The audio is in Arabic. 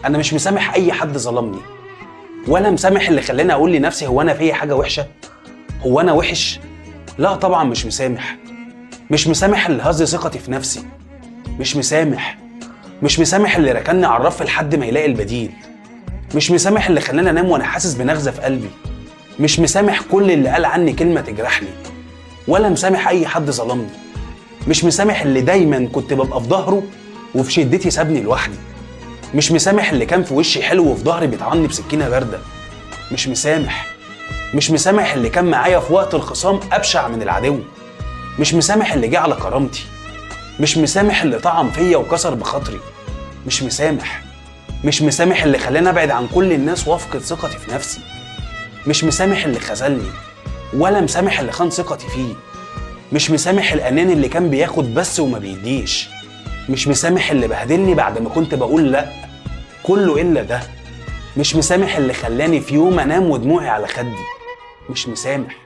انا مش مسامح اي حد ظلمني، ولا مسامح اللي خلاني اقول لنفسي هو انا فيا حاجه وحشه، هو انا وحش. لا طبعا مش مسامح. مش مسامح اللي هز ثقتي في نفسي، مش مسامح اللي ركنني على الرف لحد ما يلاقي البديل، مش مسامح اللي خلاني انام وانا حاسس بنغزه في قلبي، مش مسامح كل اللي قال عني كلمه تجرحني، ولا مسامح اي حد ظلمني. مش مسامح اللي دايما كنت ببقى في ظهره وفي شدتي سابني لوحدي. مش مسامح اللي كان في وشي حلو وفي ظهري بيطعني بسكينه بارده. مش مسامح اللي كان معايا في وقت الخصام ابشع من العدو. مش مسامح اللي جه على كرامتي. مش مسامح اللي طعن فيا وكسر بخاطري. مش مسامح اللي خلاني ابعد عن كل الناس وافقد ثقتي في نفسي. مش مسامح اللي خذلني، ولا مسامح اللي خان ثقتي فيه. مش مسامح الاناني اللي كان بياخد بس وما بيديش. مش مسامح اللي بهدلني بعد ما كنت بقول لا، كله الا ده. مش مسامح اللي خلاني في يوم انام ودموعي على خدي. مش مسامح.